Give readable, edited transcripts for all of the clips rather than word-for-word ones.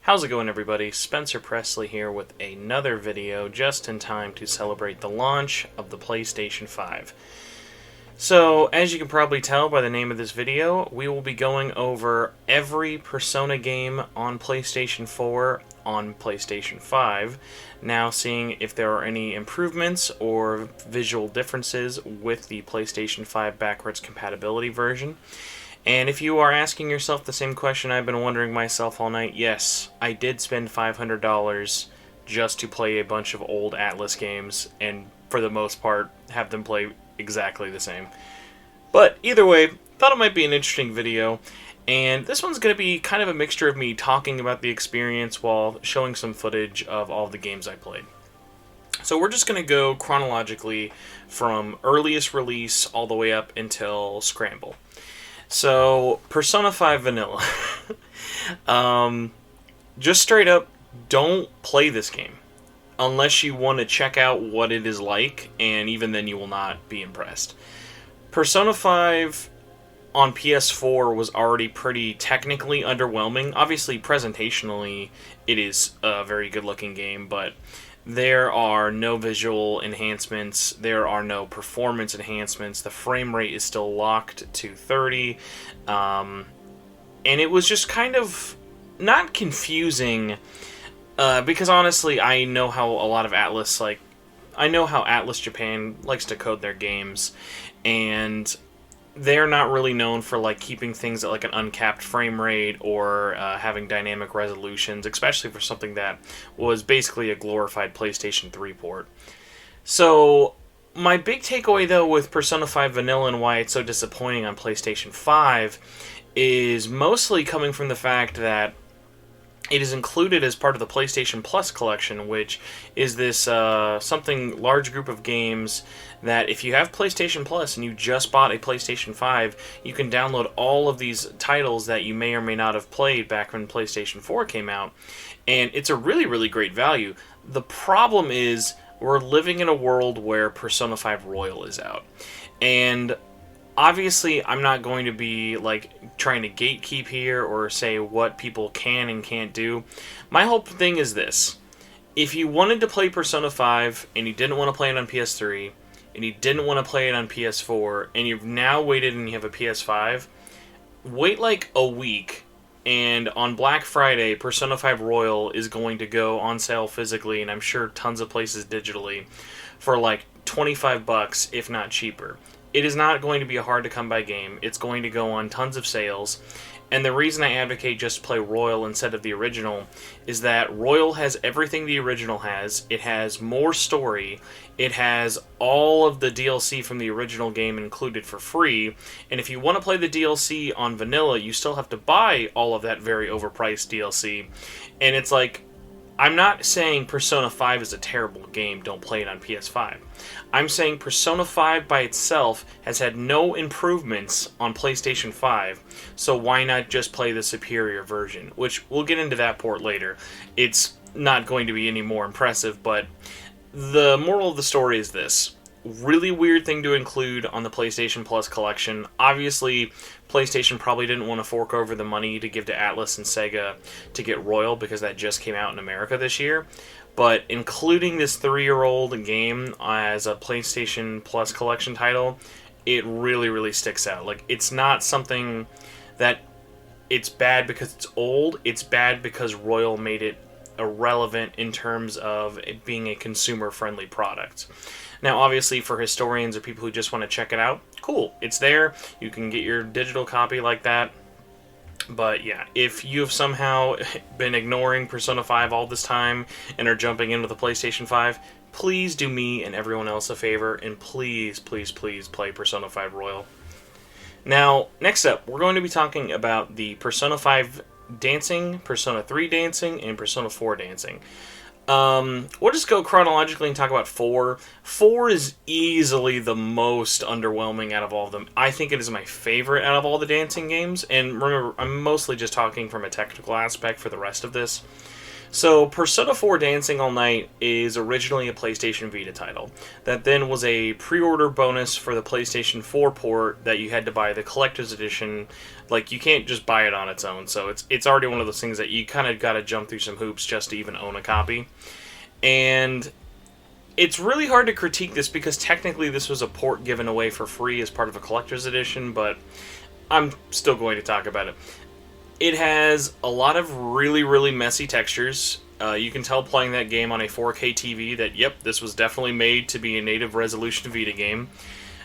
How's it going, everybody? Spencer Presley here with another video just in time to celebrate the launch of the PlayStation 5. So, as you can probably tell by the name of this video, we will be going over every Persona game on PlayStation 4 on PlayStation 5, now seeing if there are any improvements or visual differences with the PlayStation 5 backwards compatibility version. And if you are asking yourself the same question I've been wondering myself all night, yes, I did spend $500 just to play a bunch of old Atlas games, and for the most part, have them play exactly the same. But either way, thought it might be an interesting video, and this one's going to be kind of a mixture of me talking about the experience while showing some footage of all the games I played. So we're just going to go chronologically from earliest release all the way up until Scramble. So, Persona 5 Vanilla. Just straight up, don't play this game. Unless you want to check out what it is like, and even then you will not be impressed. Persona 5 on PS4 was already pretty technically underwhelming. Obviously, presentationally, it is a very good-looking game, but there are no visual enhancements, there are no performance enhancements, the frame rate is still locked to 30, and it was just kind of not confusing, because honestly, I know how a lot of Atlas, I know how Atlas Japan likes to code their games, and they're not really known for keeping things at an uncapped frame rate or having dynamic resolutions, especially for something that was basically a glorified PlayStation 3 port. So my big takeaway though with Persona 5 Vanilla and why it's so disappointing on PlayStation 5 is mostly coming from the fact that it is included as part of the PlayStation Plus collection, which is this something large group of games that if you have PlayStation Plus and you just bought a PlayStation 5, you can download all of these titles that you may or may not have played back when PlayStation 4 came out. And it's a really, really great value. The problem is we're living in a world where Persona 5 Royal is out. And obviously, I'm not going to be trying to gatekeep here or say what people can and can't do. My whole thing is this. If you wanted to play Persona 5 and you didn't want to play it on PS3 and you didn't want to play it on PS4 and you've now waited and you have a PS5, wait a week, and on Black Friday, Persona 5 Royal is going to go on sale physically, and I'm sure tons of places digitally, for $25, if not cheaper. It is not going to be a hard-to-come-by game. It's going to go on tons of sales. And the reason I advocate just play Royal instead of the original is that Royal has everything the original has. It has more story. It has all of the DLC from the original game included for free. And if you want to play the DLC on Vanilla, you still have to buy all of that very overpriced DLC. And it's I'm not saying Persona 5 is a terrible game, don't play it on PS5. I'm saying Persona 5 by itself has had no improvements on PlayStation 5, so why not just play the superior version? Which, we'll get into that port later. It's not going to be any more impressive, but the moral of the story is this. Really weird thing to include on the PlayStation Plus collection. Obviously, PlayStation probably didn't want to fork over the money to give to Atlas and Sega to get Royal because that just came out in America this year. But including this 3-year-old game as a PlayStation Plus collection title, it really, really sticks out. It's not something that it's bad because it's old. It's bad because Royal made it irrelevant in terms of it being a consumer-friendly product. Now, obviously, for historians or people who just want to check it out, cool, it's there. You can get your digital copy like that. But yeah, if you've somehow been ignoring Persona 5 all this time and are jumping into the PlayStation 5, please do me and everyone else a favor, and please, please, please play Persona 5 Royal. Now, next up, we're going to be talking about the Persona 5 dancing, Persona 3 dancing, and Persona 4 dancing. We'll just go chronologically and talk about 4. 4 is easily the most underwhelming out of all of them. I think it is my favorite out of all the dancing games, and remember, I'm mostly just talking from a technical aspect for the rest of this. So, Persona 4 Dancing All Night is originally a PlayStation Vita title. That then was a pre-order bonus for the PlayStation 4 port that you had to buy the collector's edition. Like, you can't just buy it on its own, so it's already one of those things that you kind of got to jump through some hoops just to even own a copy. And it's really hard to critique this because technically this was a port given away for free as part of a collector's edition, but I'm still going to talk about it. It has a lot of really, really messy textures. You can tell playing that game on a 4K TV that, yep, this was definitely made to be a native resolution Vita game.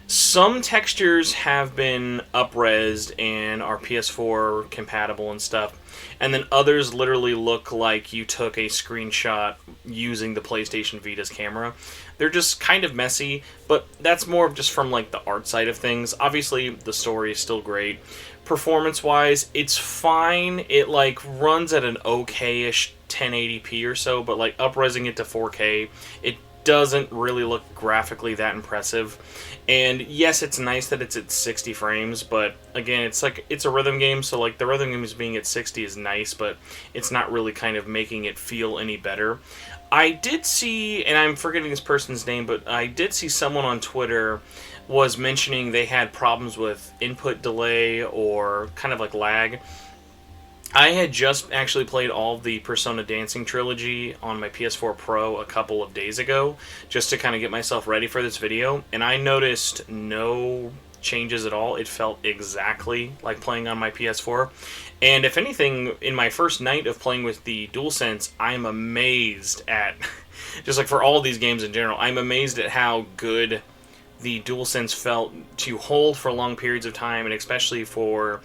Some textures have been up-resed and are PS4 compatible and stuff, and then others literally look like you took a screenshot using the PlayStation Vita's camera. They're just kind of messy, but that's more just from like the art side of things. Obviously, the story is still great. Performance-wise, it's fine. It like runs at an okay-ish 1080p or so, but like up-resing it to 4K, it doesn't really look graphically that impressive. And yes, it's nice that it's at 60 frames, but again, it's a rhythm game, so like the rhythm games being at 60 is nice, but it's not really kind of making it feel any better. I did see, and I'm forgetting this person's name, but I did see someone on Twitter was mentioning they had problems with input delay or kind of like lag. I had just actually played all of the Persona Dancing trilogy on my PS4 Pro a couple of days ago, just to kind of get myself ready for this video, and I noticed no changes at all. It felt exactly like playing on my PS4. And if anything, in my first night of playing with the DualSense, I'm amazed at, just like for all these games in general, I'm amazed at how good the DualSense felt to hold for long periods of time, and especially for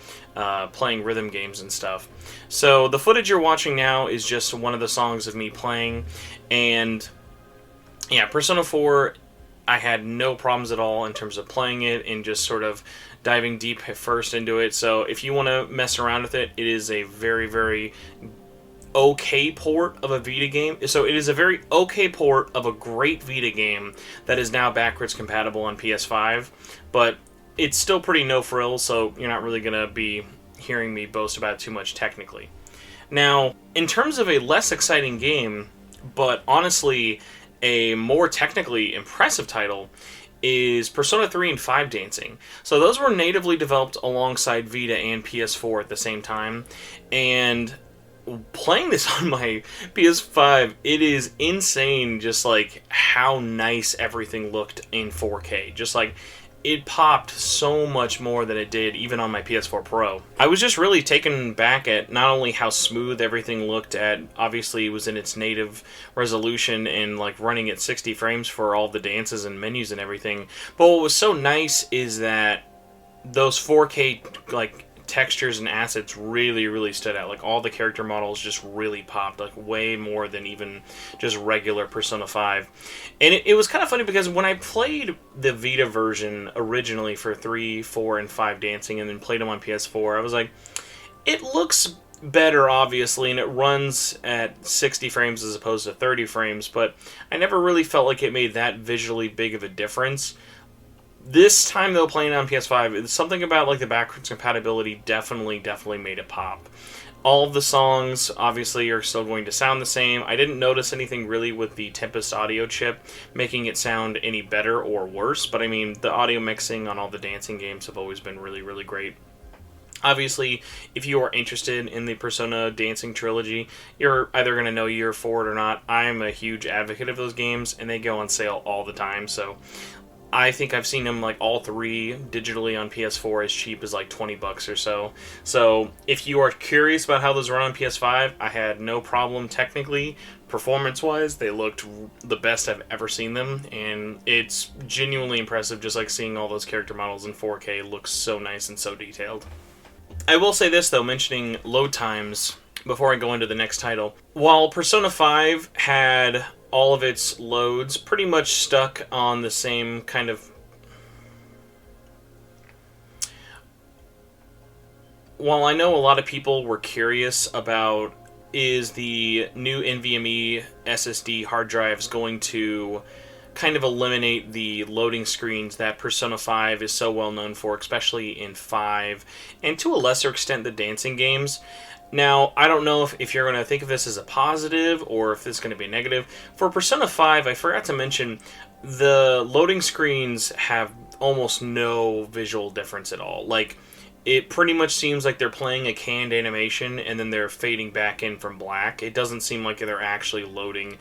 playing rhythm games and stuff. So the footage you're watching now is just one of the songs of me playing, and yeah, Persona 4, I had no problems at all in terms of playing it and just sort of diving deep first into it. So if you want to mess around with it, it is a very, very okay port of a Vita game. So it is a very okay port of a great Vita game that is now backwards compatible on PS5, but it's still pretty no frills, so you're not really going to be hearing me boast about it too much technically. Now, in terms of a less exciting game, but honestly a more technically impressive title, is Persona 3 and 5 Dancing. So those were natively developed alongside Vita and PS4 at the same time, and playing this on my PS5, it is insane just like how nice everything looked in 4K. Just like it popped so much more than it did even on my PS4 Pro. I was just really taken back at not only how smooth everything looked at, obviously it was in its native resolution and like running at 60 frames for all the dances and menus and everything, but what was so nice is that those 4K like textures and assets really, really stood out. Like all the character models just really popped, like way more than even just regular Persona 5. And it was kind of funny because when I played the Vita version originally for 3, 4, and 5 Dancing and then played them on PS4, I was like, it looks better obviously and it runs at 60 frames as opposed to 30 frames, but I never really felt like it made that visually big of a difference. This time, though, playing on PS5, it's something about like the backwards compatibility definitely made it pop. All of the songs, obviously, are still going to sound the same. I didn't notice anything really with the Tempest audio chip making it sound any better or worse, but I mean, the audio mixing on all the dancing games have always been really, really great. Obviously, if you are interested in the Persona Dancing trilogy, you're either going to know you're for it or not. I'm a huge advocate of those games, and they go on sale all the time, so I think I've seen them like all three digitally on PS4 as cheap as like $20 or so. So if you are curious about how those run on PS5, I had no problem technically. Performance-wise, they looked the best I've ever seen them, and it's genuinely impressive just like seeing all those character models in 4K looks so nice and so detailed. I will say this though, mentioning load times before I go into the next title. While Persona 5 had all of its loads pretty much stuck on the same kind of... While I know a lot of people were curious about is the new NVMe SSD hard drives going to kind of eliminate the loading screens that Persona 5 is so well known for, especially in 5, and to a lesser extent the dancing games, Now, I don't know if you're going to think of this as a positive or if this is going to be a negative. For Persona 5, I forgot to mention the loading screens have almost no visual difference at all. Like, it pretty much seems like they're playing a canned animation and then they're fading back in from black. It doesn't seem like they're actually loading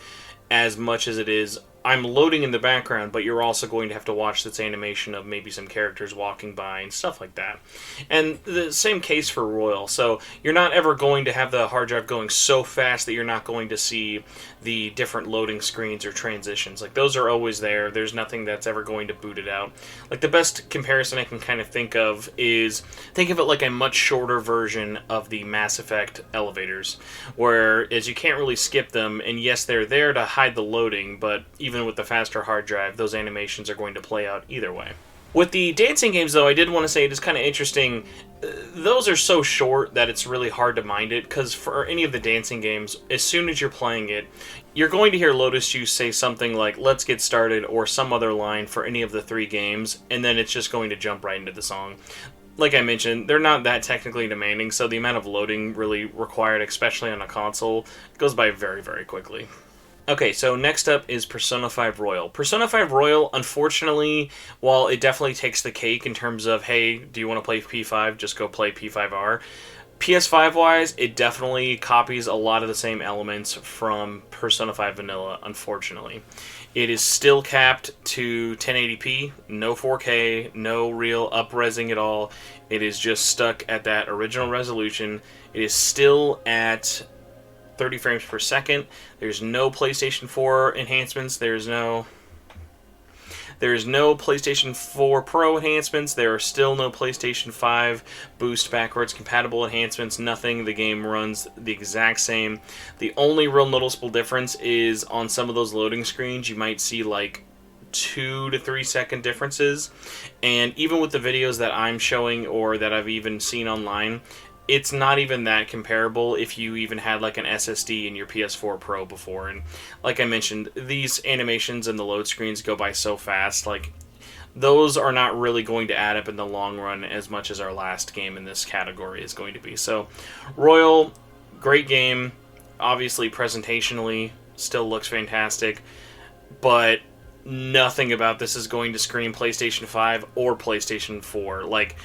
as much as it is. I'm loading in the background, but you're also going to have to watch this animation of maybe some characters walking by and stuff like that. And the same case for Royal. So you're not ever going to have the hard drive going so fast that you're not going to see the different loading screens or transitions. Like, those are always there. There's nothing that's ever going to boot it out. Like, the best comparison I can kind of think of is, think of it like a much shorter version of the Mass Effect elevators, whereas you can't really skip them, and yes, they're there to hide the loading, but even with the faster hard drive, those animations are going to play out either way. With the dancing games, though, I did want to say it is kind of interesting. Those are so short that it's really hard to mind it, because for any of the dancing games, as soon as you're playing it, you're going to hear Lotus Juice say something like, "Let's get started," or some other line for any of the 3 games, and then it's just going to jump right into the song. Like I mentioned, they're not that technically demanding, so the amount of loading really required, especially on a console, goes by very, very quickly. Okay, so next up is Persona 5 Royal. Persona 5 Royal, unfortunately, while it definitely takes the cake in terms of, hey, do you want to play P5? Just go play P5R. PS5-wise, it definitely copies a lot of the same elements from Persona 5 Vanilla, unfortunately. It is still capped to 1080p, no 4K, no real up-resing at all. It is just stuck at that original resolution. It is still at 30 frames per second. There's no PlayStation 4 enhancements. There's no PlayStation 4 Pro enhancements. There are still no PlayStation 5 boost backwards compatible enhancements. Nothing. The game runs the exact same. The only real noticeable difference is on some of those loading screens, you might see like 2 to 3 second differences. And even with the videos that I'm showing or that I've even seen online, it's not even that comparable if you even had like an SSD in your PS4 Pro before. And like I mentioned, these animations and the load screens go by so fast, like those are not really going to add up in the long run as much as our last game in this category is going to be. So Royal, great game. Obviously presentationally still looks fantastic, but nothing about this is going to scream PlayStation 5 or PlayStation 4. Like,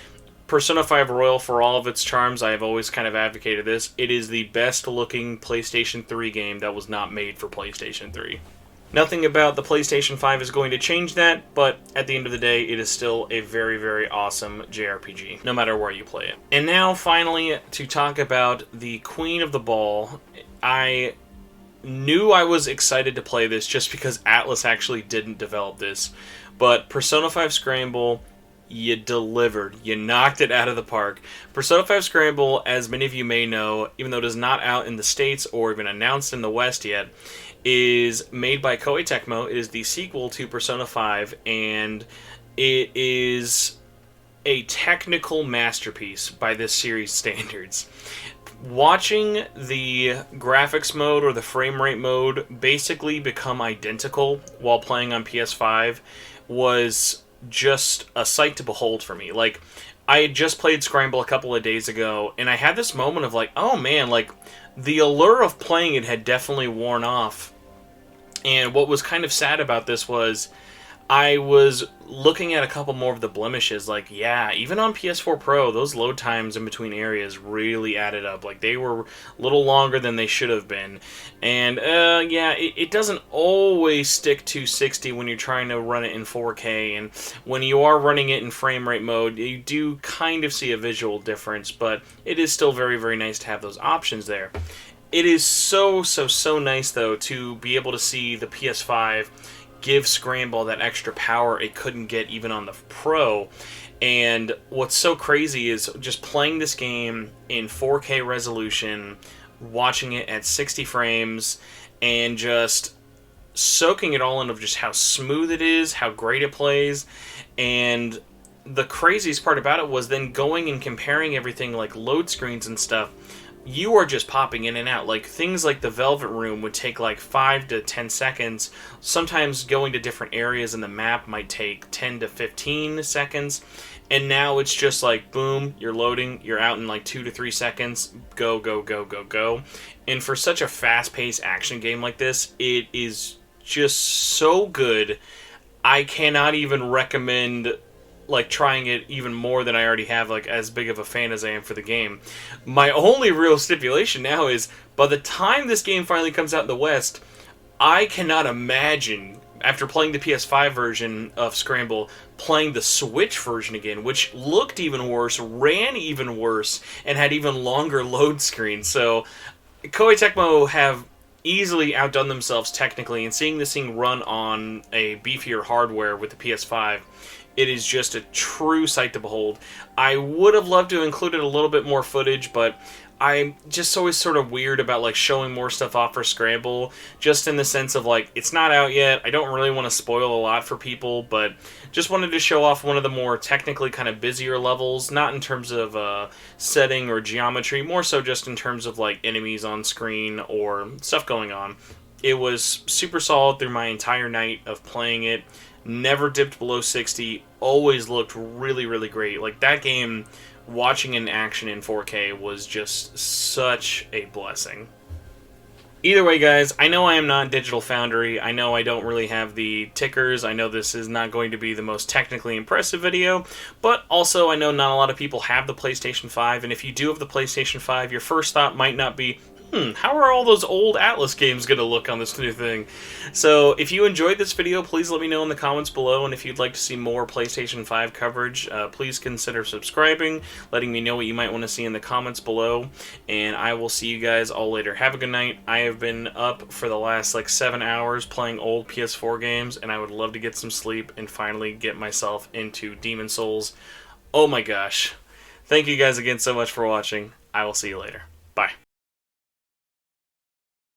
Persona 5 Royal, for all of its charms, I have always kind of advocated this. It is the best-looking PlayStation 3 game that was not made for PlayStation 3. Nothing about the PlayStation 5 is going to change that, but at the end of the day, it is still a very, very awesome JRPG, no matter where you play it. And now, finally, to talk about the Queen of the Ball, I knew I was excited to play this just because Atlas actually didn't develop this, but Persona 5 Scramble, you delivered. You knocked it out of the park. Persona 5 Scramble, as many of you may know, even though it is not out in the States or even announced in the West yet, is made by Koei Tecmo. It is the sequel to Persona 5, and it is a technical masterpiece by this series' standards. Watching the graphics mode or the frame rate mode basically become identical while playing on PS5 was just a sight to behold for me. Like, I had just played Scramble a couple of days ago, and I had this moment of like, oh man, like, the allure of playing it had definitely worn off. And what was kind of sad about this was I was looking at a couple more of the blemishes. Like, yeah, even on PS4 Pro, those load times in between areas really added up. Like, they were a little longer than they should have been. And, yeah, it doesn't always stick to 60 when you're trying to run it in 4K. And when you are running it in frame rate mode, you do kind of see a visual difference. But it is still very, very nice to have those options there. It is so nice, though, to be able to see the PS5 give Scramble that extra power it couldn't get even on the Pro. And what's so crazy is just playing this game in 4K resolution, watching it at 60 frames, and just soaking it all in of just how smooth it is, how great it plays. And the craziest part about it was then going and comparing everything like load screens and stuff. You are just popping in and out. Like, things like the Velvet Room would take like 5 to 10 seconds. Sometimes going to different areas in the map might take 10 to 15 seconds. And now it's just like, boom, you're loading, you're out in like 2 to 3 seconds, go, go, go, go, go. And for such a fast-paced action game like this, it is just so good. I cannot even recommend like trying it even more than I already have, like as big of a fan as I am for the game. My only real stipulation now is by the time this game finally comes out in the West, I cannot imagine, after playing the PS5 version of Scramble, playing the Switch version again, which looked even worse, ran even worse, and had even longer load screens. So Koei Tecmo have easily outdone themselves technically, and seeing this thing run on a beefier hardware with the PS5, it is just a true sight to behold. I would have loved to have included a little bit more footage, but I'm just always sort of weird about like showing more stuff off for Scramble, just in the sense of like, it's not out yet, I don't really want to spoil a lot for people, but just wanted to show off one of the more technically kind of busier levels, not in terms of setting or geometry, more so just in terms of like enemies on screen or stuff going on. It was super solid through my entire night of playing it, never dipped below 60, always looked really, really great. Like that game, watching in action in 4K was just such a blessing. Either way, guys, I know I am not Digital Foundry. I know I don't really have the tickers. I know this is not going to be the most technically impressive video, but also I know not a lot of people have the PlayStation 5, and if you do have the PlayStation 5, your first thought might not be, how are all those old Atlas games going to look on this new thing? So if you enjoyed this video, please let me know in the comments below, and if you'd like to see more PlayStation 5 coverage, please consider subscribing, letting me know what you might want to see in the comments below, and I will see you guys all later. Have a good night. I have been up for the last like 7 hours playing old PS4 games, and I would love to get some sleep and finally get myself into Demon Souls. Oh my gosh. Thank you guys again so much for watching. I will see you later. Bye.